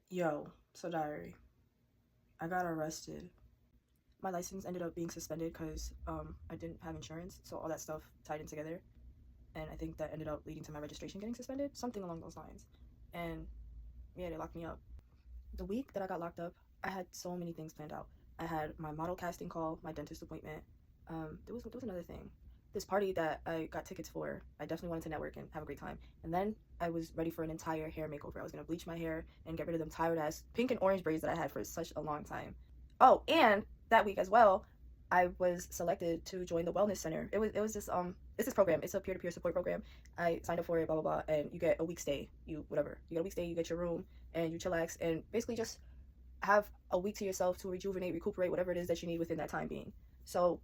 Yo, so diary. I got arrested. My license ended up being suspended because I didn't have insurance, so all that stuff tied in together, and I think that ended up leading to my registration getting suspended, something along those lines. And yeah, they locked me up. The week that I got locked up, I had so many things planned out. I had my model casting call, my dentist appointment. There was another thing. This party that I got tickets for. I definitely wanted to network and have a great time. And then I was ready for an entire hair makeover. I was gonna bleach my hair and get rid of them tired ass pink and orange braids that I had for such a long time. Oh, and that week as well, I was selected to join the wellness center. It was this it's this program. It's a peer-to-peer support program. I signed up for it, blah blah blah, and you get a week stay. You get a week stay, you get your room and you chillax and basically just have a week to yourself to rejuvenate, recuperate, whatever it is that you need within that time being. So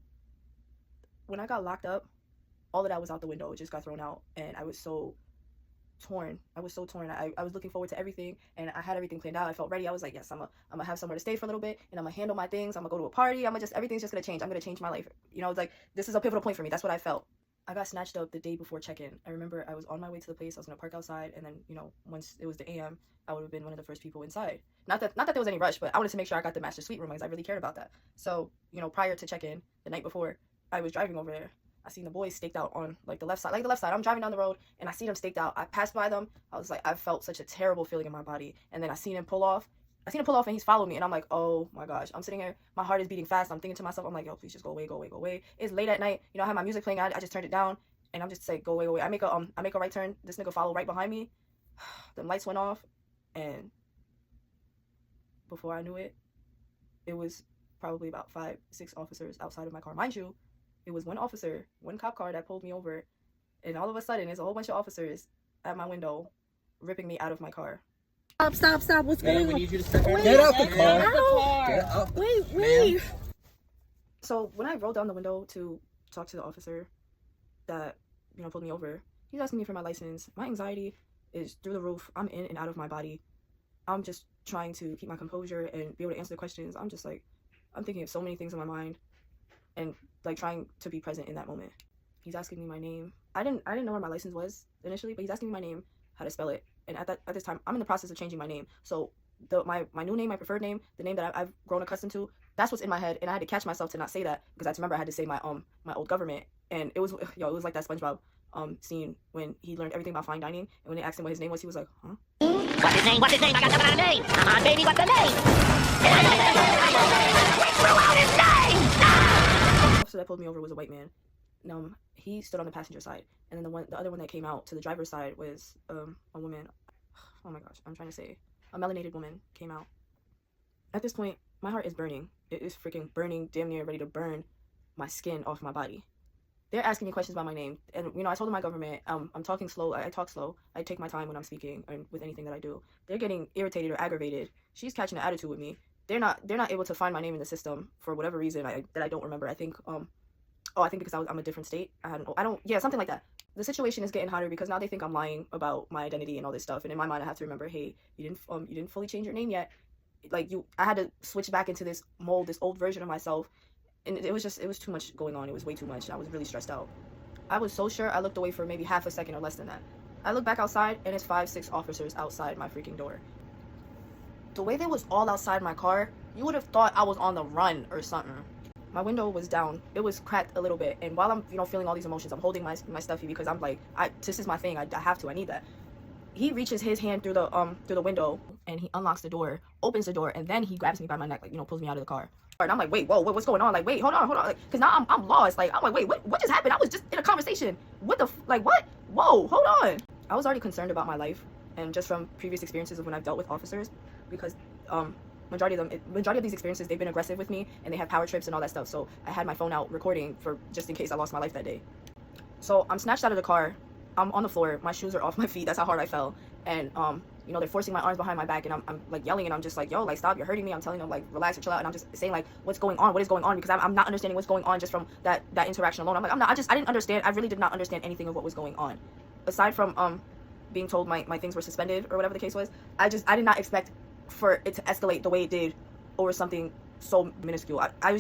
when I got locked up, all of that was out the window. It just got thrown out, and I was so torn. I was looking forward to everything, and I had everything planned out. I felt ready. I was like, yes, I'm gonna have somewhere to stay for a little bit, and I'm gonna handle my things. I'm gonna go to a party. Everything's just gonna change. I'm gonna change my life. It's like this is a pivotal point for me. That's what I felt. I got snatched up the day before check-in. I remember I was on my way to the place. I was gonna park outside, and then once it was the AM, I would have been one of the first people inside. Not that there was any rush, but I wanted to make sure I got the master suite room because I really cared about that. So prior to check-in, the night before, I was driving over there. I seen the boys staked out on the left side. I'm driving down the road and I see them staked out. I passed by them. I was like, I felt such a terrible feeling in my body. And then I seen him pull off. And he's followed me. And I'm like, oh my gosh. I'm sitting here. My heart is beating fast. I'm thinking to myself, I'm like, yo, please just go away, go away, go away. It's late at night. I have my music playing. I just turned it down. And I'm just like, go away, go away. I make a right turn. This nigga follow right behind me. The lights went off. And before I knew it, it was probably about 5-6 officers outside of my car. Mind you, it was one officer, one cop car that pulled me over, and all of a sudden, there's a whole bunch of officers at my window, ripping me out of my car. Stop! What's going on? We need you to step out. Get out the car. Get out. Wait. So when I rolled down the window to talk to the officer that pulled me over, he's asking me for my license. My anxiety is through the roof. I'm in and out of my body. I'm just trying to keep my composure and be able to answer the questions. I'm just like, I'm thinking of so many things in my mind, and like trying to be present in that moment. He's asking me my name. I didn't know where my license was initially, but he's asking me my name, how to spell it. And at this time, I'm in the process of changing my name. So my new name, my preferred name, the name that I've grown accustomed to, that's what's in my head. And I had to catch myself to not say that because I had to remember I had to say my old government. And it was like that SpongeBob scene when he learned everything about fine dining. And when they asked him what his name was, he was like, huh? What's his name? I got the better name. Come on, baby, what's the name? We threw out his name! The officer that pulled me over was a white man. He stood on the passenger side, and then the other one that came out to the driver's side was a woman. Oh my gosh, I'm trying to say a melanated woman came out. At this point, my heart is burning. It is freaking burning, damn near ready to burn my skin off my body. They're asking me questions about my name, and I told them my government. I'm talking slow. I talk slow. I take my time when I'm speaking and with anything that I do. They're getting irritated or aggravated. She's catching an attitude with me. They're not able to find my name in the system for whatever reason that I don't remember. I think I think because I'm a different state. Something like that. The situation is getting hotter because now they think I'm lying about my identity and all this stuff. And in my mind, I have to remember, hey, you didn't fully change your name yet. I had to switch back into this mold, this old version of myself. And it was too much going on. It was way too much. I was really stressed out. I was so sure I looked away for maybe half a second or less than that. I look back outside and it's 5-6 officers outside my freaking door. The way they was all outside my car, you would have thought I was on the run or something. My window was down. It was cracked a little bit. And while I'm, feeling all these emotions, I'm holding my stuffy because I'm like, this is my thing. I have to. I need that. He reaches his hand through the window and he unlocks the door, opens the door, and then he grabs me by my neck, pulls me out of the car. And I'm like, wait, whoa, what's going on? Like, wait, hold on. Because now I'm lost. Like, I'm like, wait, what just happened? I was just in a conversation. What? Whoa, hold on. I was already concerned about my life and just from previous experiences of when I've dealt with officers because majority of these experiences, they've been aggressive with me and they have power trips and all that stuff. So I had my phone out recording for just in case I lost my life that day. So I'm snatched out of the car. I'm on the floor. My shoes are off my feet. That's how hard I fell. And they're forcing my arms behind my back, and I'm like yelling, and I'm just like, yo, like, stop, you're hurting me. I'm telling them, like, relax or chill out, and I'm just saying, like, what's going on? What is going on? Because I'm not understanding what's going on just from that interaction alone. I'm like, I didn't understand. I really did not understand anything of what was going on. Aside from being told my things were suspended or whatever the case was, I did not expect for it to escalate the way it did over something so minuscule. I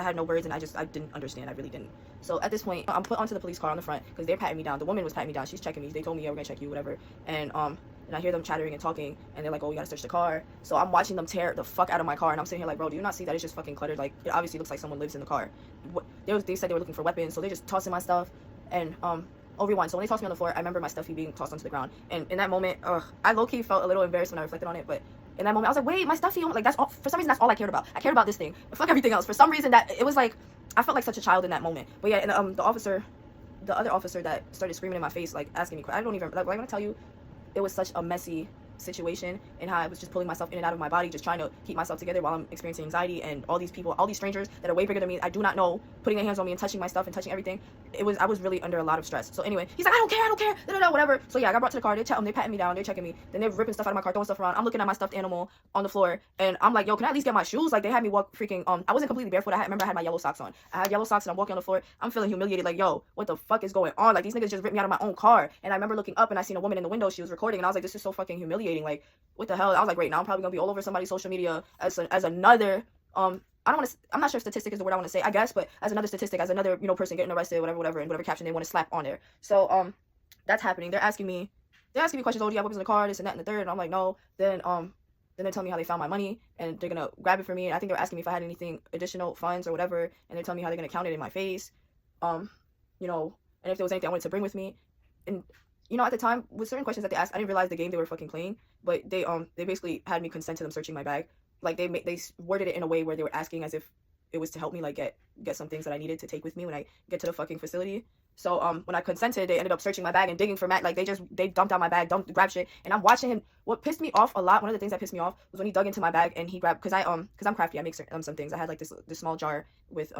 had no words, and I didn't understand. I really didn't. So at this point, I'm put onto the police car on the front because they're patting me down. The woman was patting me down. She's checking me. They told me, yeah, we're gonna check you, whatever. And and I hear them chattering and talking, and they're like, oh, we gotta search the car. So I'm watching them tear the fuck out of my car, and I'm sitting here like, bro, do you not see that it's just fucking cluttered? Like, it obviously looks like someone lives in the car. They said they were looking for weapons, so they're just tossing my stuff, and I'll rewind. So when they tossed me on the floor, I remember my stuff being tossed onto the ground, and in that moment, I low-key felt a little embarrassed when I reflected on it, but in that moment, I was like, wait, my stuffy, like, that's all, for some reason, that's all I cared about. I cared about this thing. Fuck everything else. For some reason, that, it was like, I felt like such a child in that moment. But yeah, and the other officer that started screaming in my face, like, asking me, I don't even, like, I'm gonna tell you, it was such a messy situation, and how I was just pulling myself in and out of my body, just trying to keep myself together while I'm experiencing anxiety, and all these people, all these strangers that are way bigger than me, I do not know, putting their hands on me and touching my stuff and touching everything. I was really under a lot of stress. So anyway, he's like, I don't care, whatever. So yeah, I got brought to the car, they patting me down, they're checking me, then they're ripping stuff out of my car, throwing stuff around. I'm looking at my stuffed animal on the floor, and I'm like, yo, can I at least get my shoes? Like, they had me walk freaking, I wasn't completely barefoot, remember I had my yellow socks on. I had yellow socks, and I'm walking on the floor, I'm feeling humiliated, like, yo, what the fuck is going on? Like, these niggas just ripped me out of my own car. And I remember looking up, and I seen a woman in the window, she was recording, and I was like, this is so fucking humiliating, like, what the hell? I was like, great, now I'm probably gonna be all over somebody's social media as another, I'm not sure if statistic is the word I want to say, I guess, but as another statistic, as another, person getting arrested, whatever, and whatever caption they want to slap on there. So, that's happening. They're asking me questions, oh, do you have weapons in the car, this and that and the third, and I'm like, no. Then they're telling me how they found my money, and they're gonna grab it for me, and I think they're asking me if I had anything, additional funds or whatever, and they're telling me how they're gonna count it in my face, and if there was anything I wanted to bring with me. And at the time, with certain questions that they asked, I didn't realize the game they were fucking playing, but they basically had me consent to them searching my bag. Like, they worded it in a way where they were asking as if it was to help me, like, get some things that I needed to take with me when I get to the fucking facility. So when I consented, they ended up searching my bag and digging for Matt. Like, they dumped out my bag, grabbed shit, and I'm watching him. What pissed me off a lot, one of the things that pissed me off was when he dug into my bag and he grabbed, because I'm crafty, I make some things. I had like this small jar with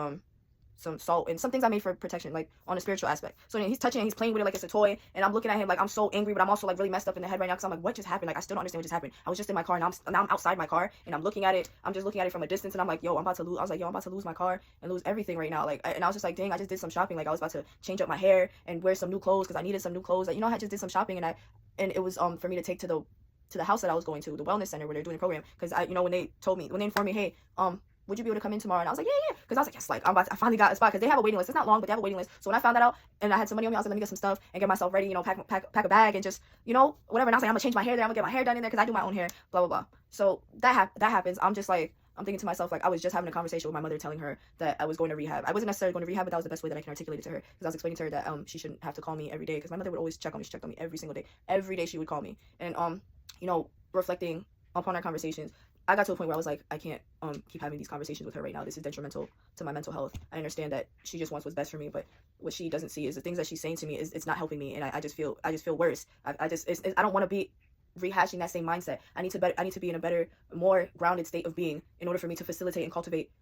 some salt and some things I made for protection, like on a spiritual aspect. So he's touching it, he's playing with it like it's a toy, and I'm looking at him like I'm so angry, but I'm also like really messed up in the head right now because I'm like, what just happened? Like, I still don't understand what just happened. I was just in my car, and now I'm outside my car, and I'm looking at it. I'm just looking at it from a distance, and I'm like, yo, I'm about to lose my car and lose everything right now. Like, and I was just like, dang, I just did some shopping. Like, I was about to change up my hair and wear some new clothes because I needed some new clothes. Like, I just did some shopping, and it was for me to take to the house that I was going to, the wellness center where they're doing the program, because when they informed me, hey, would you be able to come in tomorrow? And I was like, yeah. Because I was like, yes, like, I finally got a spot, because they have a waiting list. It's not long, but they have a waiting list. So when I found that out, and I had some money on me, I was like, let me get some stuff and get myself ready, pack a bag and just, whatever. And I was like, I'm gonna change my hair there. I'm gonna get my hair done in there because I do my own hair, blah, blah, blah. So that happens. I'm just like, I'm thinking to myself, like, I was just having a conversation with my mother telling her that I was going to rehab. I wasn't necessarily going to rehab, but that was the best way that I can articulate it to her, because I was explaining to her that she shouldn't have to call me every day, because my mother would always check on me. She checked on me every single day. Every day she would call me. And, reflecting upon our conversations, I got to a point where I was like, I can't keep having these conversations with her right now. This is detrimental to my mental health. I understand that she just wants what's best for me, but what she doesn't see is the things that she's saying to me it's not helping me, and I just feel worse. I don't want to be rehashing that same mindset. I need to be in a better, more grounded state of being in order for me to facilitate and cultivate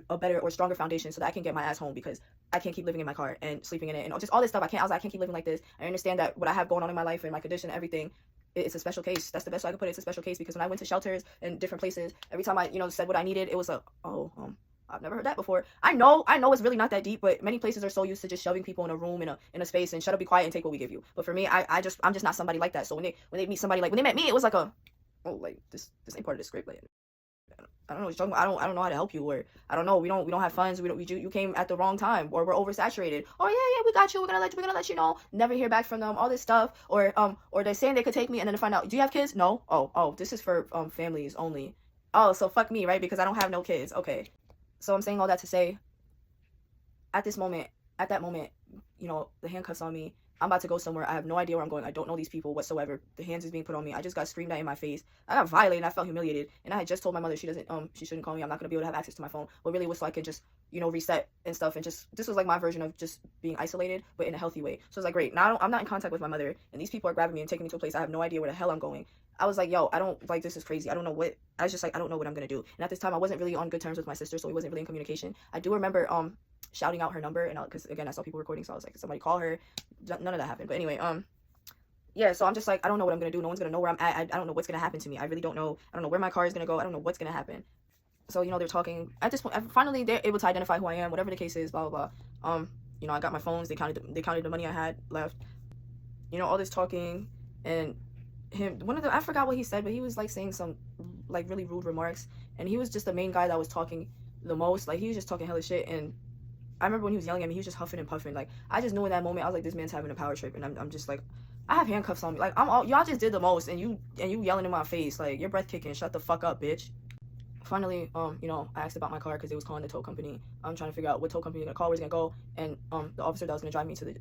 a better or stronger foundation so that I can get my ass home, because I can't keep living in my car and sleeping in it and just all this stuff. I was like, I can't keep living like this. I understand that what I have going on in my life and my condition and everything, it's a special case. That's the best way I can put it. It's a special case, because when I went to shelters and different places, every time I, said what I needed, it was like, I've never heard that before. I know it's really not that deep, but many places are so used to just shoving people in a room, in a space, and shut up, be quiet, and take what we give you. But for me, I'm just not somebody like that. So when they meet somebody, like when they met me, it was like like this ain't part of the script. Like, I don't know what you're talking about. I don't know how to help you, or I don't know. We don't have funds. You came at the wrong time, or we're oversaturated. Or yeah, we got you. We're gonna let you know. Never hear back from them. All this stuff, or they're saying they could take me, and then to find out, do you have kids? No. Oh, this is for families only. Oh, so fuck me, right? Because I don't have no kids. Okay. So I'm saying all that to say, at that moment, the handcuffs on me. I'm about to go somewhere. I have no idea where I'm going. I don't know these people whatsoever. The hands is being put on me. I just got screamed at in my face. I got violated and I felt humiliated. And I had just told my mother she shouldn't call me. I'm not gonna be able to have access to my phone. But really was so I could just, reset and stuff, and just, this was like my version of just being isolated, but in a healthy way. So it's like, great. Now I'm not in contact with my mother, and these people are grabbing me and taking me to a place I have no idea where the hell I'm going. I was like, yo, I don't, like, this is crazy. I don't know what, I was just like, I don't know what I'm gonna do. And at this time, I wasn't really on good terms with my sister, so we wasn't really in communication. I do remember, shouting out her number, and because again, I saw people recording, so I was like, somebody call her. None of that happened. But anyway, yeah, so I'm just like, I don't know what I'm gonna do. No one's gonna know where I'm at. I don't know what's gonna happen to me. I really don't know. I don't know where my car is gonna go. I don't know what's gonna happen. So they're talking. At this point, finally they're able to identify who I am, whatever the case is, blah blah blah. I got my phones. They counted the money I had left. All this talking, and I forgot what he said, but he was like saying some like really rude remarks, and he was just the main guy that was talking the most. Like, he was just talking hella shit, and I remember when he was yelling at me, he was just huffing and puffing. Like, I just knew in that moment, I was like, this man's having a power trip, and I'm just like, I have handcuffs on me. Like, y'all just did the most, and you yelling in my face, like, your breath kicking. Shut the fuck up, bitch. Finally, you know, I asked about my car because they was calling the tow company. I'm trying to figure out what tow company the car was gonna go, and the officer that was gonna drive me to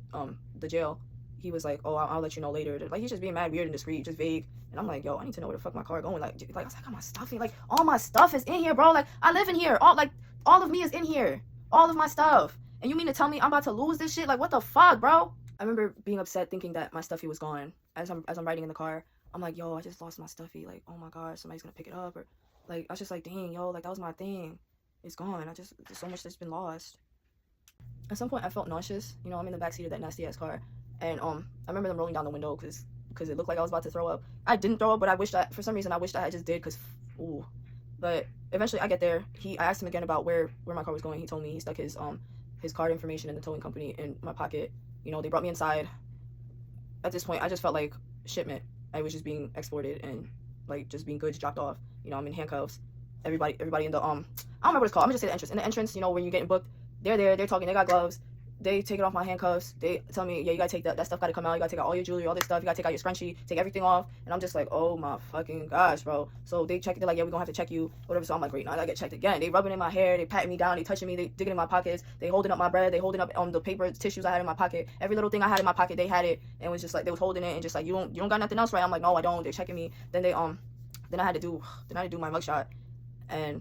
the jail, he was like, oh, I'll let you know later. Like, he's just being mad weird and discreet, just vague. And I'm like, yo, I need to know where the fuck my car going. Like I was like, I got my stuff in. Like, all my stuff is in here, bro. Like, I live in here. All of me is in here. All of my stuff. And you mean to tell me I'm about to lose this shit? Like, what the fuck, bro? I remember being upset thinking that my stuffy was gone. As I'm riding in the car, I'm like, yo, I just lost my stuffy. Like, oh my gosh, somebody's gonna pick it up. Or like, I was just like, dang, yo, like, that was my thing. It's gone. There's so much that's been lost. At some point I felt nauseous. You know, I'm in the backseat of that nasty ass car, and I remember them rolling down the window because it looked like I was about to throw up. I didn't throw up, but I wished for some reason I wished I just did, because ooh. But eventually I get there. I asked him again about where my car was going. He told me he stuck his card information in the towing company in my pocket. You know, they brought me inside. At this point I just felt like shipment. I was just being exported and like just being goods dropped off. You know, I'm in handcuffs. Everybody in the I don't remember what it's called. I'm gonna just say the entrance. In the entrance, you know, when you're getting booked, they're there, they're talking, they got gloves. They take it off my handcuffs. They tell me, yeah, you gotta take that stuff, gotta come out. You gotta take out all your jewelry, all this stuff. You gotta take out your scrunchie, take everything off. And I'm just like, oh my fucking gosh, bro. So they check it. They're like, yeah, we're gonna have to check you, whatever. So I'm like, great, now I gotta get checked again. They rubbing in my hair, they patting me down, they touching me, they digging in my pockets, they holding up my bread, they holding up the paper tissues I had in my pocket. Every little thing I had in my pocket, they had it, and it was just like they was holding it and just like, you don't got nothing else, right? I'm like, no, I don't. They're checking me. Then I had to do my mugshot, and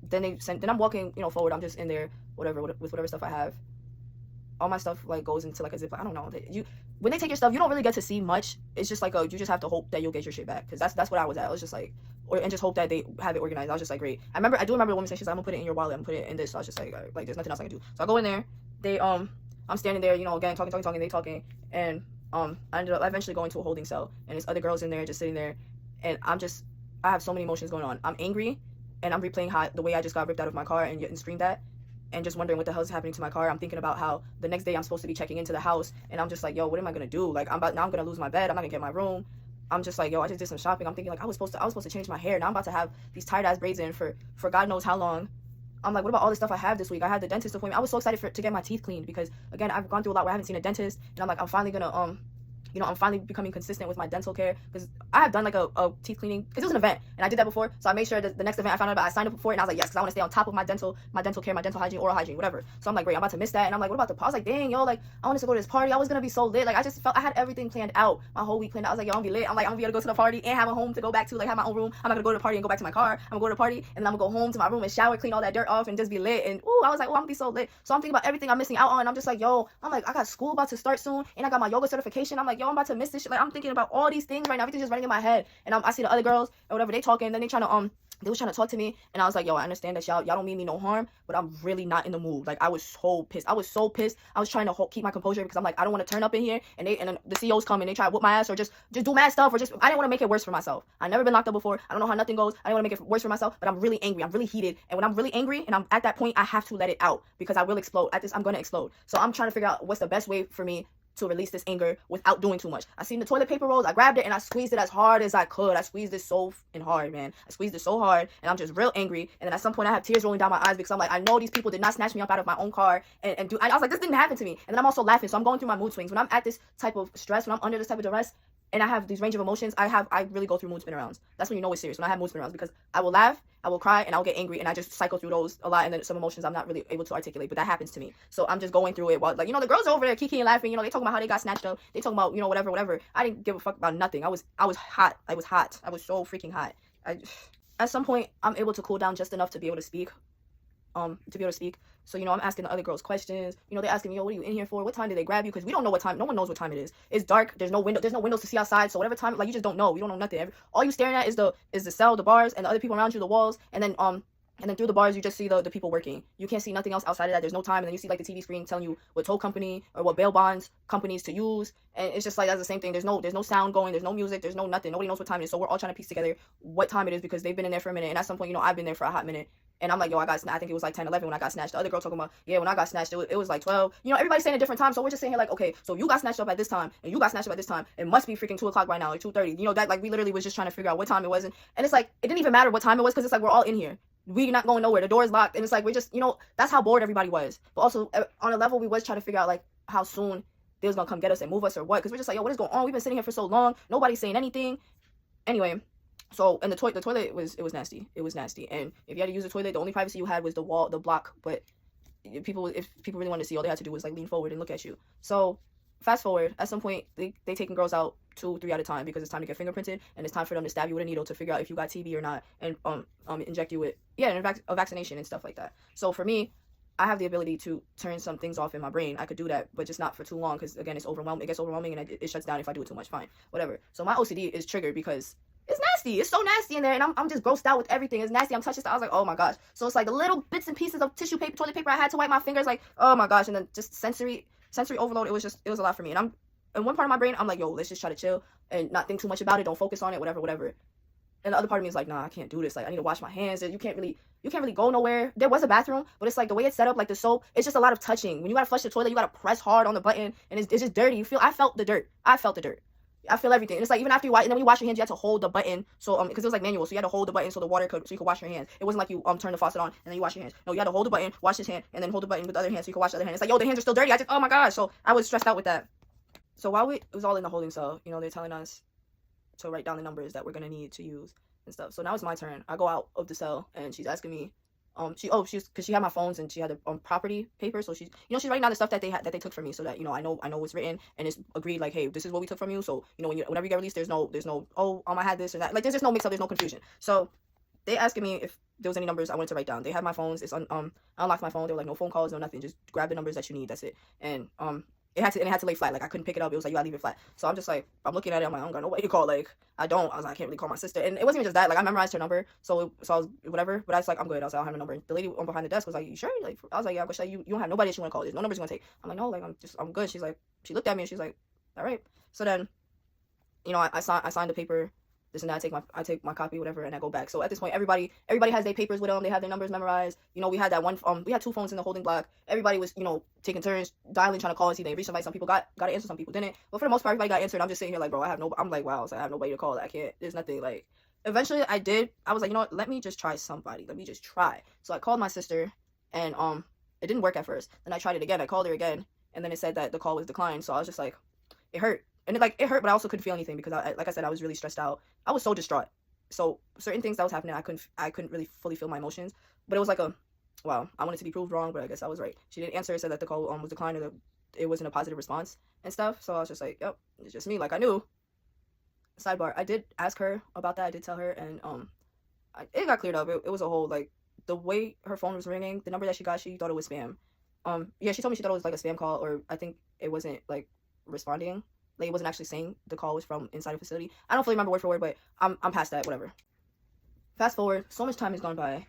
then I'm walking, you know, forward. I'm just in there, whatever, with whatever stuff I have. All my stuff like goes into like a zip. I don't know. When they take your stuff, you don't really get to see much. It's just like you just have to hope that you'll get your shit back, because that's what I was at. I was just like, and just hope that they have it organized. I was just like, great. I do remember the woman saying, she's like, I'm gonna put it in your wallet. I'm gonna put it in this. So I was just like there's nothing else I can do. So I go in there. I'm standing there, you know, again talking. They talking, and I ended up eventually going to a holding cell, and there's other girls in there just sitting there, and I have so many emotions going on. I'm angry, and I'm replaying the way I just got ripped out of my car and screamed at, and just wondering what the hell is happening to my car. I'm thinking about how the next day I'm supposed to be checking into the house, and I'm just like, yo, what am I gonna do? Like, I'm gonna lose my bed. I'm not gonna get my room. I'm just like, yo, I just did some shopping. I'm thinking like I was supposed to change my hair. Now I'm about to have these tight ass braids in for God knows how long. I'm like, what about all the stuff I have this week? I had the dentist appointment. I was so excited to get my teeth cleaned, because again, I've gone through a lot where I haven't seen a dentist, and I'm like, I'm finally gonna you know, I'm finally becoming consistent with my dental care, because I have done like a teeth cleaning, because it was an event and I did that before. So I made sure that the next event I found out about, I signed up for it, and I was like, yes, because I want to stay on top of my dental care, my dental hygiene, oral hygiene, whatever. So I'm like, great, I'm about to miss that. And I'm like, what about the pause? Like, dang, yo, like I wanted to go to this party. I was gonna be so lit. Like, I just felt I had everything planned out, my whole week planned out. I was like, yo, I'm gonna be lit. I'm like, I'm gonna be able to go to the party and have a home to go back to, like have my own room. I'm not gonna go to the party and go back to my car. I'm gonna go to the party and then I'm gonna go home to my room and shower, clean all that dirt off, and just be lit. And ooh, I was like, oh, I'm gonna be so lit. So I'm thinking about everything I'm missing out on. I'm just like, yo, I'm like, I got school about to start soon, and I got my yoga certification. I'm like, yo, I'm about to miss this shit. Like, I'm thinking about all these things right now. Everything's just running in my head, and I see the other girls or whatever, they talking, and then they was trying to talk to me, and I was like, yo, I understand that y'all don't mean me no harm, but I'm really not in the mood. Like, I was so pissed. I was trying to keep my composure, because I'm like, I don't want to turn up in here and then the CEOs come and they try to whoop my ass, or just do mad stuff, or just, I didn't want to make it worse for myself. I've never been locked up before. I don't know how nothing goes. I didn't want to make it worse for myself, but I'm really angry. I'm really heated, and when I'm really angry and I'm at that point, I have to let it out, because I will explode. I'm gonna explode. So I'm trying to figure out what's the best way for me to release this anger without doing too much. I seen the toilet paper rolls, I grabbed it and I squeezed it as hard as I could. I squeezed it so hard, man. I squeezed it so hard, and I'm just real angry. And then at some point I have tears rolling down my eyes, because I'm like, I know these people did not snatch me up out of my own car I was like, this didn't happen to me. And then I'm also laughing, so I'm going through my mood swings. When I'm at this type of stress, when I'm under this type of duress, and I have these range of emotions, I really go through mood spin arounds. That's when you know it's serious, when I have mood spin arounds, because I will laugh, I will cry, and I'll get angry, and I just cycle through those a lot, and then some emotions I'm not really able to articulate, but that happens to me. So I'm just going through it while, like, you know, the girls are over there kiki and laughing, you know, they talking about how they got snatched up, they talking about, you know, whatever. I didn't give a fuck about nothing. I was hot. I was so freaking hot. At some point, I'm able to cool down just enough to be able to speak. So, you know, I'm asking the other girls questions. You know, they're asking me, yo, what are you in here for? What time did they grab you? Because we don't know what time. No one knows what time it is. It's dark. There's no windows to see outside. So whatever time, like, you just don't know. You don't know nothing. All you staring at is the cell, the bars, and the other people around you, the walls, and then through the bars you just see the people working. You can't see nothing else outside of that. There's no time, and then you see like the TV screen telling you what tow company or what bail bonds companies to use, and it's just like that's the same thing. There's no sound going. There's no music. There's no nothing. Nobody knows what time it is. So we're all trying to piece together what time it is, because they've been in there for a minute, and at some point, you know, I've been there for a hot minute. And I'm like, yo, I think it was like 10, 11 when I got snatched. The other girl talking about, yeah, when I got snatched, it was like 12. You know, everybody's saying a different time. So we're just saying here like, okay, so you got snatched up at this time, and you got snatched up at this time. It must be freaking 2 o'clock right now, or 2:30. You know, that, like, we literally was just trying to figure out what time it was. And it's like, it didn't even matter what time it was, because it's like, we're all in here. We're not going nowhere. The door is locked. And it's like, we're just, you know, that's how bored everybody was. But also, on a level, we was trying to figure out, like, how soon they was gonna come get us and move us or what, because we're just like, yo, what is going on? We've been sitting here for so long, nobody's saying anything. Anyway, so, and the toilet was nasty. It was nasty. And if you had to use the toilet, the only privacy you had was the wall, the block. But if people really wanted to see, all they had to do was like lean forward and look at you. So fast forward, at some point they taking girls out 2-3 at a time, because it's time to get fingerprinted, and it's time for them to stab you with a needle to figure out if you got TB or not, and inject you with a vaccination and stuff like that. So for me, I have the ability to turn some things off in my brain. I could do that, but just not for too long, because again, it's overwhelming. It gets overwhelming, and it shuts down if I do it too much. Fine, whatever. So my OCD is triggered because it's nasty. It's so nasty in there, and I'm just grossed out with everything. It's nasty. I'm touching stuff. I was like, oh my gosh. So it's like the little bits and pieces of tissue paper, toilet paper I had to wipe my fingers, like, oh my gosh. And then just sensory overload. It was a lot for me. And I'm in one part of my brain, I'm like, yo, let's just try to chill and not think too much about it. Don't focus on it. Whatever. And the other part of me is like, nah, I can't do this. Like, I need to wash my hands. You can't really go nowhere. There was a bathroom, but it's like the way it's set up, like the soap, it's just a lot of touching. When you gotta flush the toilet, you gotta press hard on the button, and it's just dirty. I felt the dirt. I feel everything. And it's like, even after you wash, and then when you wash your hands, you had to hold the button. So because it was like manual, so you had to hold the button so you could wash your hands. It wasn't like you turn the faucet on and then you wash your hands. No, you had to hold the button, wash his hand, and then hold the button with the other hand so you could wash the other hand. It's like, yo, the hands are still dirty. Oh my gosh. So I was stressed out with that. So while it was all in the holding cell, they're telling us to write down the numbers that we're gonna need to use and stuff. So now it's my turn. I go out of the cell, and she's asking me, because she had my phones and she had the property paper, so she's writing down the stuff that they took from me, so that I know what's written, and it's agreed, like, hey, this is what we took from you. So whenever you get released, there's no I had this or that, like, there's just no mix up, there's no confusion. So they asking me if there was any numbers I wanted to write down. They had my phones. It's I unlocked my phone. They were like, no phone calls, no nothing, just grab the numbers that you need, that's it. And it had to lay flat. Like, I couldn't pick it up. It was like, you gotta leave it flat. So I'm just like, I'm looking at it. I'm like, I don't got nobody to call. Like, I was like, I can't really call my sister. And it wasn't even just that. Like, I memorized her number. So I was whatever. But I was like, I'm good. I was like, I don't have a number. The lady behind the desk was like, you sure? Like, I was like, yeah. But she's like, you don't have nobody that you want to call. There's no numbers you want to take. I'm like, no. Like, I'm good. She's like, she looked at me and she's like, all right. So then, I signed the paper. This and that. I take my copy, whatever, and I go back. So at this point, everybody has their papers with them. They have their numbers memorized. We had that one. We had 2 phones in the holding block. Everybody was, taking turns dialing, trying to call and see they reached somebody. Some people got to answer, some people didn't. But for the most part, everybody got answered. I'm just sitting here like, bro, I'm like, wow, so I have nobody to call. I can't. There's nothing. Like, eventually, I did. I was like, you know what? Let me just try somebody. Let me just try. So I called my sister, and it didn't work at first. Then I tried it again. I called her again, and then it said that the call was declined. So I was just like, it hurt. And it hurt, but I also couldn't feel anything because, like I said, I was really stressed out. I was so distraught. So certain things that was happening, I couldn't really fully feel my emotions. But it was like wow, I wanted to be proved wrong, but I guess I was right. She didn't answer. It said that the call was declined, or it wasn't a positive response and stuff. So I was just like, yep, it's just me. Like, I knew. Sidebar, I did ask her about that. I did tell her, and it got cleared up. It was a whole, like, the way her phone was ringing, the number that she got, she thought it was spam. Yeah, she told me she thought it was like a spam call, or I think it wasn't like responding. Like, it wasn't actually saying the call was from inside a facility. I don't fully remember word for word, but I'm past that, whatever. Fast forward, so much time has gone by.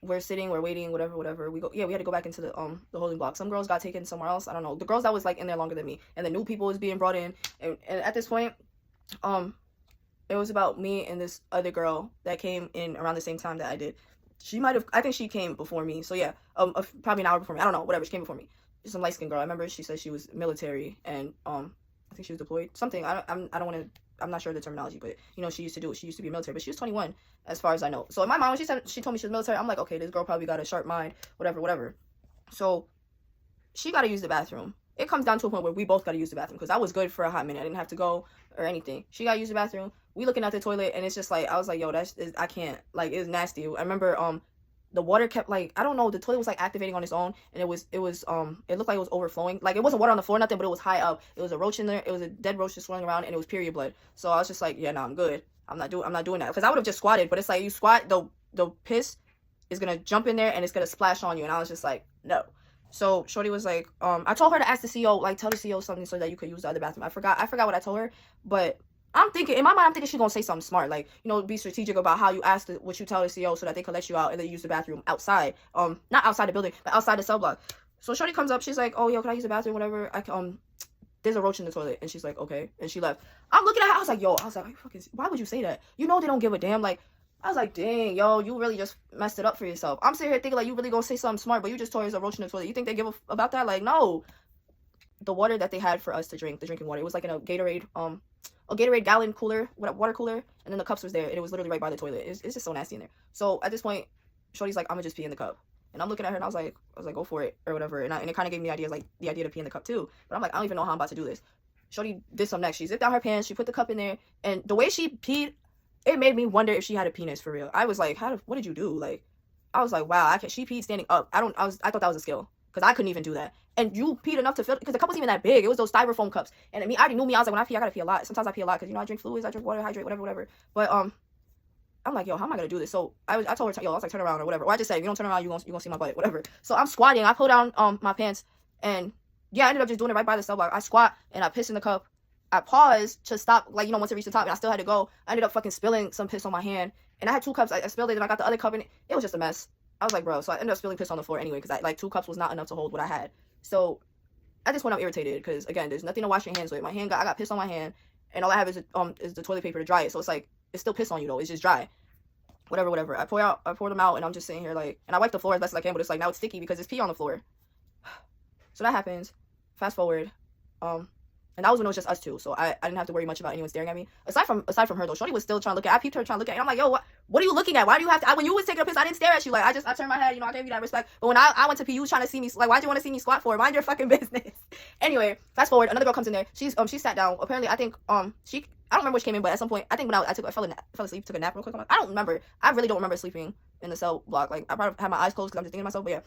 We're sitting, we're waiting, whatever. We had to go back into the holding block. Some girls got taken somewhere else. I don't know. The girls that was like in there longer than me, and the new people was being brought in. And at this point, it was about me and this other girl that came in around the same time that I did. I think she came before me. So yeah, probably an hour before me. I don't know, whatever. She came before me. She's some light-skinned girl. I remember she said she was military, and I think she was deployed. Something. I'm not sure the terminology, but she used to be military, but she was 21 as far as I know. So in my mind, when she told me she was military, I'm like, okay, this girl probably got a sharp mind, whatever. So she got to use the bathroom. It comes down to a point where we both got to use the bathroom, because I was good for a hot minute. I didn't have to go or anything. She got to use the bathroom. We looking at the toilet, and it's just like, I was like, yo, I can't. Like, it's nasty. I remember the water kept, like, I don't know, the toilet was like activating on its own, and it looked like it was overflowing. Like, it wasn't water on the floor, nothing, but it was high up. It was a roach in there. It was a dead roach just swirling around, and it was period blood. So I was just like, yeah, no, I'm good. I'm not doing that, because I would have just squatted. But it's like, you squat, the piss is gonna jump in there and it's gonna splash on you, and I was just like, no. So shorty was like, I told her to ask the CEO, like, tell the CEO something so that you could use the other bathroom. I forgot what I told her, but I'm thinking, in my mind, I'm thinking she's gonna say something smart, like, be strategic about how you ask what you tell the CEO, so that they can let you out and then use the bathroom outside, not outside the building, but outside the cell block. So shorty comes up, she's like, oh, yo, can I use the bathroom, whatever? There's a roach in the toilet, and she's like, okay, and she left. I'm looking at her, I was like, why would you say that? They don't give a damn. Like, I was like, dang, yo, you really just messed it up for yourself. I'm sitting here thinking, like, you really gonna say something smart, but you just told her there's a roach in the toilet. You think they give about that? Like, no. The water that they had for us to drink, the drinking water, it was like in a Gatorade gallon cooler, water cooler, and then the cups was there, and it was literally right by the toilet. It's just so nasty in there. So at this point, shorty's like, I'm gonna just pee in the cup. And I'm looking at her and I was like, go for it or whatever. And it kind of gave me ideas, like the idea to pee in the cup too. But I'm like, I don't even know how I'm about to do this. Shorty did some next. She zipped down her pants. She put the cup in there. And the way she peed, it made me wonder if she had a penis for real. I was like, what did you do? Like, I was like, wow, she peed standing up. I thought that was a skill. Because I couldn't even do that. And you peed enough to fill, because the cup wasn't even that big. It was those styrofoam cups. And I already knew me. I was like, when I pee, I gotta pee a lot. Sometimes I pee a lot because, I drink fluids, I drink water, hydrate, whatever. But, I'm like, yo, how am I gonna do this? So I told her, yo, I was like, turn around or whatever. Or I just said, if you don't turn around, you gonna see my butt, whatever. So I'm squatting. I pull down my pants, and yeah, I ended up just doing it right by the cell block. I squat and I piss in the cup. I paused to stop, like, once it reached the top, and I still had to go. I ended up fucking spilling some piss on my hand, and I had 2 cups. I spilled it, and I got the other cup in it. It was just a mess. I was like, bro. So I ended up spilling piss on the floor anyway, because 2 cups was not enough to hold what I had. So at this point, I'm irritated because, again, there's nothing to wash your hands with. I got piss on my hand, and all I have is the toilet paper to dry it. So it's like, it's still piss on you though. It's just dry. Whatever. I pour them out, and I'm just sitting here like, and I wipe the floor as best as I can, but it's like, now it's sticky because it's pee on the floor. So that happens. Fast forward, and that was when it was just us two, so I didn't have to worry much about anyone staring at me. Aside from her though, Shorty was still trying to look at. I peeped her trying to look at, and I'm like, yo, what are you looking at? Why do you have to? When you was taking a piss, I didn't stare at you. Like, I turned my head, I gave you that respect. But when I went to pee, you was trying to see me. Like, why'd you want to see me squat for? Mind your fucking business. Anyway, fast forward, another girl comes in there. She sat down. Apparently, I think I don't remember which came in, but at some point, I think when I fell asleep, took a nap real quick. I don't remember. I really don't remember sleeping in the cell block. Like, I probably had my eyes closed because I'm just thinking to myself. But yeah,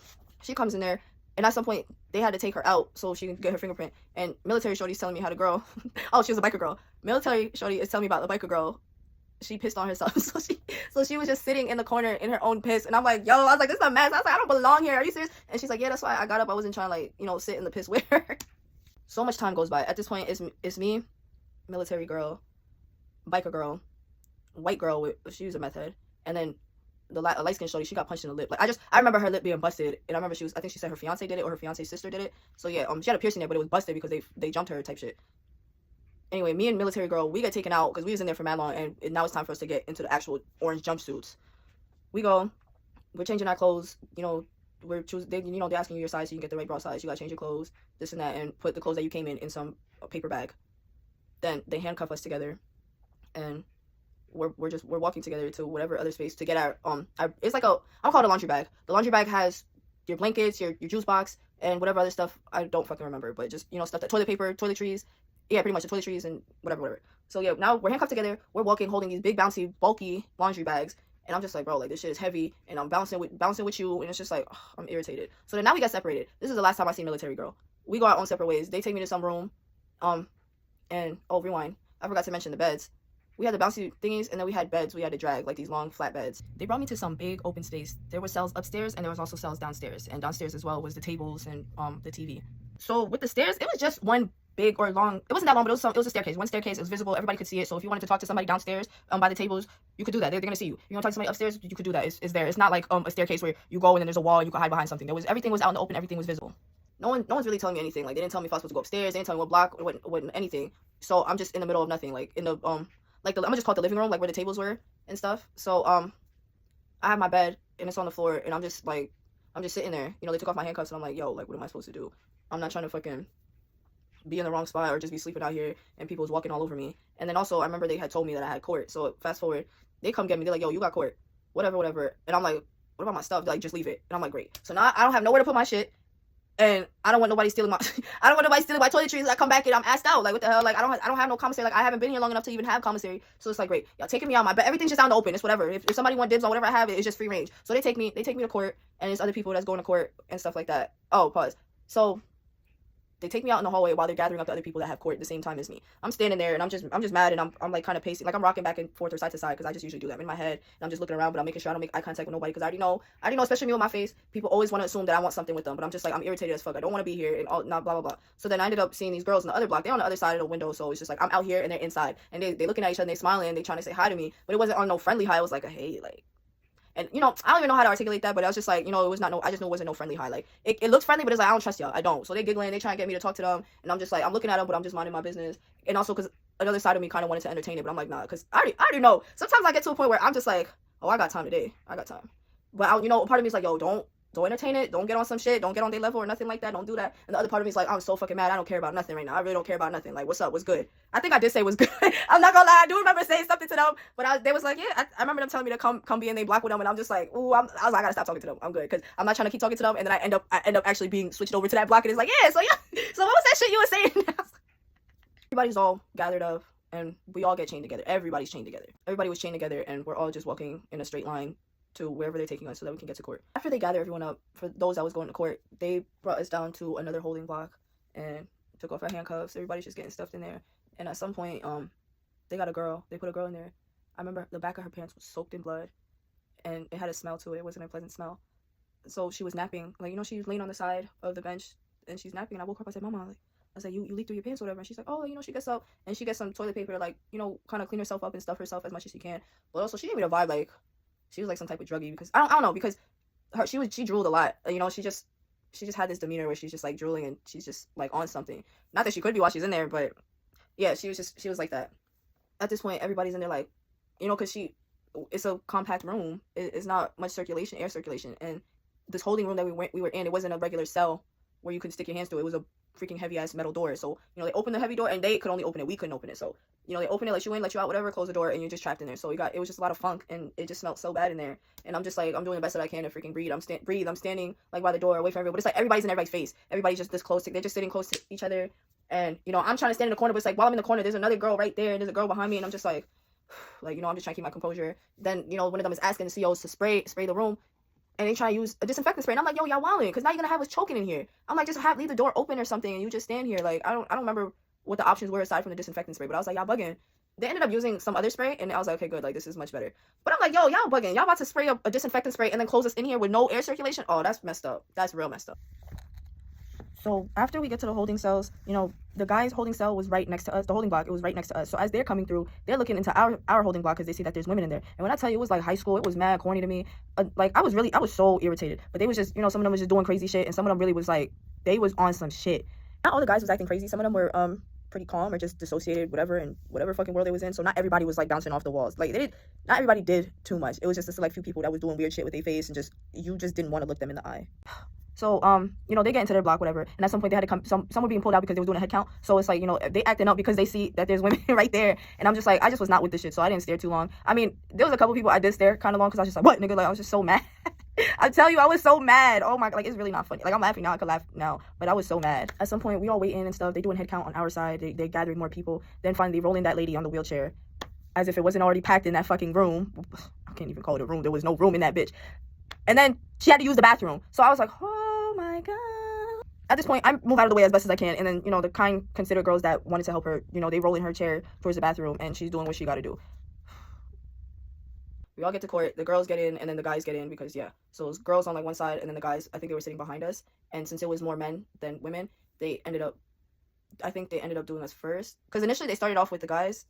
she comes in there, and at some point, they had to take her out so she can get her fingerprint. And military Shorty's telling me how to grow. Oh, she was a biker girl. Military Shorty is telling me about the biker girl. She pissed on herself. So she was just sitting in the corner in her own piss. And I'm like, yo, I was like, this is a mess. I was like, I don't belong here. Are you serious? And she's like, yeah, that's why I got up. I wasn't trying to, sit in the piss with her. So much time goes by. At this point, it's me, military girl, biker girl, white girl, she was a meth head, and then the light-skinned Shorty, she got punched in the lip. Like, I remember her lip being busted, and I remember I think she said her fiance did it, or her fiance's sister did it. So yeah, she had a piercing there, but it was busted because they jumped her type shit. Anyway, me and military girl, we get taken out because we was in there for mad long, and now it's time for us to get into the actual orange jumpsuits. We're changing our clothes, we're choosing, they're asking you your size so you can get the right bra size. You gotta change your clothes, this and that, and put the clothes that you came in some paper bag. Then they handcuff us together, and we're walking together to whatever other space to get our it's like I'm called a laundry bag. The laundry bag has your blankets, your juice box, and whatever other stuff I don't fucking remember, but just stuff, that toilet paper, toiletries, yeah, pretty much the toiletries and whatever. So yeah, now we're handcuffed together. We're walking, holding these big, bouncy, bulky laundry bags, and I'm just like, bro, like, this shit is heavy, and I'm bouncing with you, and it's just like, ugh, I'm irritated. So then now we got separated. This is the last time I see military girl. We go our own separate ways. They take me to some room, and rewind. I forgot to mention the beds. We had the bouncy thingies, and then we had beds we had to drag, like these long flat beds. They brought me to some big open space. There were cells upstairs, and there was also cells downstairs. And downstairs as well was the tables and the TV. So with the stairs, it was just one big or long. It wasn't that long, but it was a staircase. One staircase. It was visible. Everybody could see it. So if you wanted to talk to somebody downstairs by the tables, you could do that. They're gonna see you. You want to talk to somebody upstairs, you could do that. It's there. It's not like a staircase where you go and then there's a wall and you can hide behind something. Everything was out in the open. Everything was visible. No one's really telling me anything. Like, they didn't tell me if I was supposed to go upstairs. They didn't tell me what block, what anything. So I'm just in the middle of nothing. Like, in the I'm gonna just call it the living room, like where the tables were and stuff. So I have my bed and it's on the floor, and I'm just sitting there. They took off my handcuffs, and I'm like, yo, like, what am I supposed to do? I'm not trying to fucking be in the wrong spot or just be sleeping out here and people was walking all over me. And then also I remember they had told me that I had court. So fast forward, they come get me. They're like, yo, you got court, whatever. And I'm like, what about my stuff? They're like, just leave it. And I'm like, great. So now I don't have nowhere to put my shit, and I don't want nobody stealing my toiletries. I come back and I'm assed out. Like, what the hell? Like, I don't have no commissary. Like, I haven't been here long enough to even have commissary. So it's like, great, y'all taking me out my bed. Everything's just out in the open. It's whatever. If somebody want dibs on whatever I have, it's just free range. So they take me to court, and there's other people that's going to court and stuff like that. Oh, pause. So they take me out in the hallway while they're gathering up the other people that have court at the same time as me. I'm standing there, and I'm just mad, and I'm like kind of pacing, like I'm rocking back and forth or side to side, because I just usually do that. I'm in my head, and I'm just looking around, but I'm making sure I don't make eye contact with nobody, because I already know, especially me with my face, people always want to assume that I want something with them, but I'm just like, I'm irritated as fuck. I don't want to be here, and all, not blah blah blah. So then I ended up seeing these girls in the other block. They're on the other side of the window, so it's just like I'm out here and they're inside, and they looking at each other and they smiling and they trying to say hi to me, but it wasn't on no friendly hi. It was like a hey, like. And, I don't even know how to articulate that, but I was just like, it was not I just know it wasn't no friendly hi. Like, it looks friendly, but it's like, I don't trust y'all. I don't. So they giggling, they trying to get me to talk to them, and I'm just like, I'm looking at them, but I'm just minding my business. And also because another side of me kind of wanted to entertain it, but I'm like, nah, because I already know. Sometimes I get to a point where I'm just like, oh, I got time today. I got time. But, part of me is like, yo, don't don't entertain it. Don't get on some shit. Don't get on their level or nothing like that. Don't do that. And the other part of me is like, I'm so fucking mad. I don't care about nothing right now. I really don't care about nothing. Like, what's up? What's good? I think I did say what's good. I'm not gonna lie. I do remember saying something to them, but they was like, yeah. I remember them telling me to come be in they block with them, and I'm just like, ooh, I was like, I gotta stop talking to them. I'm good, because I'm not trying to keep talking to them, and then I end up actually being switched over to that block, and it's like, yeah. So so what was that shit you were saying now? Everybody's all gathered up, and we all get chained together. Everybody's chained together. Everybody was chained together, and we're all just walking in a straight line to wherever they're taking us so that we can get to court. After they gather everyone up, for those that was going to court, they brought us down to another holding block and took off our handcuffs. Everybody's just getting stuffed in there. And at some point, they got a girl. They put a girl in there. I remember the back of her pants was soaked in blood, and it had a smell to it. It wasn't a pleasant smell. So she was napping. Like, she was laying on the side of the bench, and she's napping. And I woke her up. I said, Mama, like, I was like, you leaked through your pants or whatever. And she's like, oh, she gets up and she gets some toilet paper, like, kind of clean herself up and stuff herself as much as she can. But also, she gave me the vibe like she was like some type of druggie, because I don't know, because she drooled a lot. She just had this demeanor where she's just like drooling and she's just like on something. Not that she could be while she's in there, but yeah, she was like that. At this point, everybody's in there like, because it's a compact room. It's not much air circulation, and this holding room that we were in, it wasn't a regular cell where you could stick your hands to. It was a freaking heavy ass metal door. So they opened the heavy door, and they could only open it. We couldn't open it. So they open it, let you in, let you out, whatever, close the door, and you're just trapped in there. So it was just a lot of funk, and it just smelled so bad in there. And I'm just like, I'm doing the best that I can to freaking breathe. I'm standing like by the door, away from everybody. But it's like everybody's in everybody's face. Everybody's just this close. They're just sitting close to each other. And I'm trying to stand in the corner, but it's like while I'm in the corner, there's another girl right there, and there's a girl behind me, and I'm just like, I'm just trying to keep my composure. Then one of them is asking the COs to spray the room. And they try to use a disinfectant spray. And I'm like, yo, y'all wilding, because now you're going to have us choking in here. I'm like, just leave the door open or something, and you just stand here. Like, I don't remember what the options were aside from the disinfectant spray, but I was like, y'all bugging. They ended up using some other spray, and I was like, okay, good, like, this is much better. But I'm like, yo, y'all bugging. Y'all about to spray a disinfectant spray and then close us in here with no air circulation? Oh, that's messed up. That's real messed up. So after we get to the holding cells, the guy's holding cell was right next to us. The holding block, it was right next to us. So as they're coming through, they're looking into our holding block because they see that there's women in there. And when I tell you it was like high school, it was mad corny to me. I was so irritated. But they was just, some of them was just doing crazy shit, and some of them really was like, they was on some shit. Not all the guys was acting crazy. Some of them were pretty calm or just dissociated, whatever, in whatever fucking world they was in. So not everybody was like bouncing off the walls. Like, not everybody did too much. It was just a select few people that was doing weird shit with their face, and you just didn't want to look them in the eye. So, they get into their block, whatever. And at some point, they had to come. Some were being pulled out because they were doing a head count. So it's like, they acting up because they see that there's women right there. And I'm just like, I just was not with this shit. So I didn't stare too long. I mean, there was a couple people I did stare kind of long because I was just like, what, nigga? Like, I was just so mad. I tell you, I was so mad. Oh my God, like, it's really not funny. Like, I'm laughing now. I could laugh now, but I was so mad. At some point, we all wait in and stuff. They doing head count on our side. They gathering more people. Then finally, rolling that lady on the wheelchair, as if it wasn't already packed in that fucking room. I can't even call it a room. There was no room in that bitch. And then she had to use the bathroom. So I was like, oh my God. At this point, I move out of the way as best as I can. And then, the kind, considerate girls that wanted to help her, they roll in her chair towards the bathroom, and she's doing what she got to do. We all get to court. The girls get in, and then the guys get in because, yeah. So it was girls on, like, one side, and then the guys, I think they were sitting behind us. And since it was more men than women, I think they ended up doing us first. Because initially, they started off with the guys.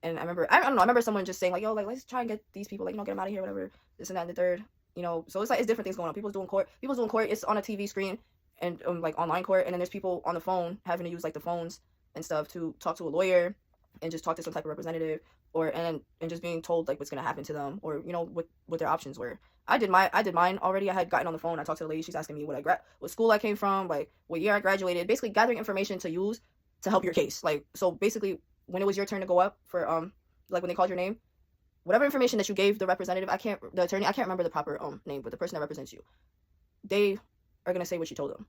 And I remember someone just saying, like, yo, like, let's try and get these people, like, get them out of here, whatever, this and that and the third. So it's like, it's different things going on. People's doing court, it's on a TV screen, and like online court, and then there's people on the phone having to use like the phones and stuff to talk to a lawyer and just talk to some type of representative, and just being told like what's gonna happen to them, or what their options were. I did mine already. I had gotten on the phone. I talked to the lady. She's asking me what school I came from, like what year I graduated, basically gathering information to use to help your case. Like, so basically when it was your turn to go up for like when they called your name, whatever information that you gave the representative, the attorney, I can't remember the proper name, but the person that represents you, they are going to say what you told them.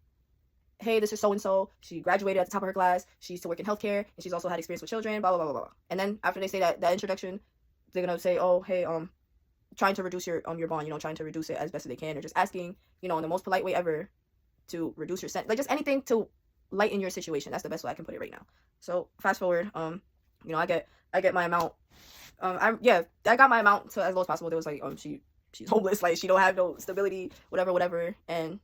Hey, this is so-and-so. She graduated at the top of her class. She used to work in healthcare, and she's also had experience with children, blah, blah, blah, blah, blah. And then after they say that introduction, they're going to say, oh, hey, trying to reduce your bond, trying to reduce it as best as they can, or just asking, in the most polite way ever to reduce your sentence. Like, just anything to lighten your situation. That's the best way I can put it right now. So, fast forward, I get my amount. I got my amount to as low as possible. There was like, she's homeless, like she don't have no stability, whatever, and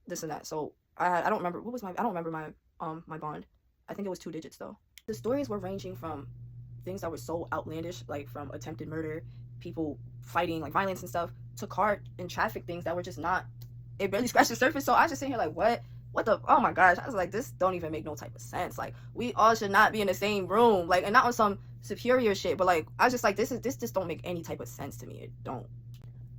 this and that. So I don't remember my bond. I think it was 2 digits though. The stories were ranging from things that were so outlandish, like from attempted murder, people fighting, like violence and stuff, to car and traffic things that were just not. It barely scratched the surface. So I was just sitting here like, what the, oh my gosh. I was like, this don't even make no type of sense. Like, we all should not be in the same room. Like, and not on some superior shit, but like, I was just like, this just don't make any type of sense to me. It don't.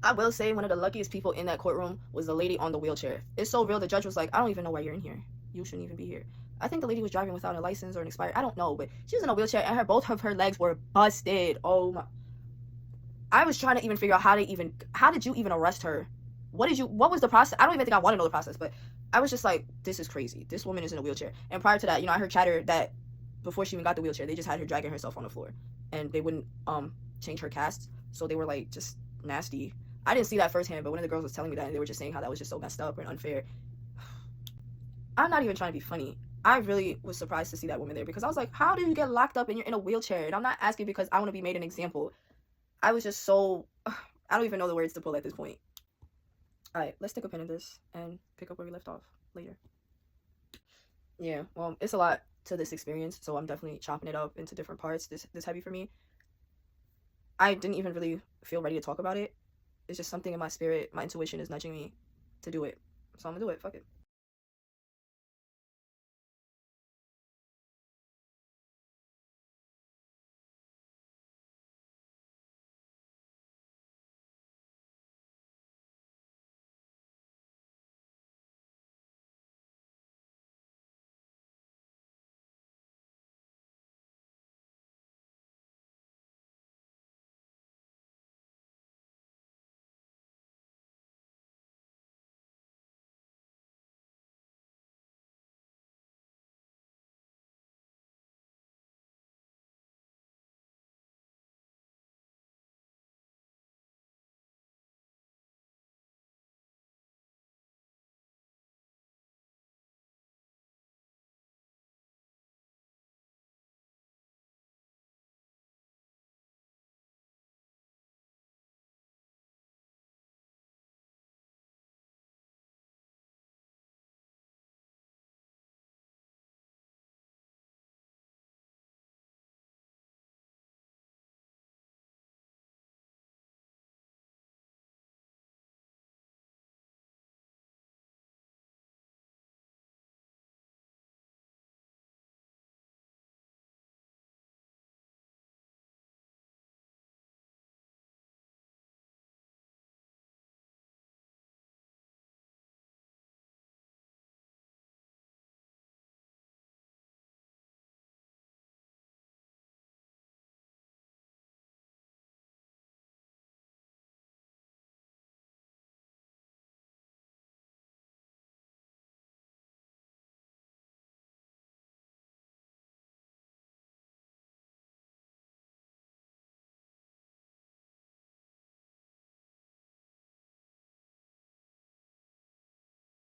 I will say one of the luckiest people in that courtroom was the lady on the wheelchair. It's so real. The judge was like, I don't even know why you're in here. You shouldn't even be here. I think the lady was driving without a license or an expired. I don't know, but she was in a wheelchair and both of her legs were busted. Oh my. I was trying to even figure out how did you even arrest her? What was the process? I don't even think I want to know the process, but I was just like, this is crazy. This woman is in a wheelchair. And prior to that, I heard chatter that before she even got the wheelchair, they just had her dragging herself on the floor. And they wouldn't change her casts. So they were like just nasty. I didn't see that firsthand, but one of the girls was telling me that, and they were just saying how that was just so messed up and unfair. I'm not even trying to be funny. I really was surprised to see that woman there because I was like, how did you get locked up and you're in a wheelchair? And I'm not asking because I want to be made an example. I was just so, I don't even know the words to pull at this point. All right, let's stick a pin in this and pick up where we left off later. Yeah, well, it's a lot to this experience, so I'm definitely chopping it up into different parts. This heavy for me. I didn't even really feel ready to talk about it. It's just something in my spirit. My intuition is nudging me to do it. So I'm gonna do it. Fuck it.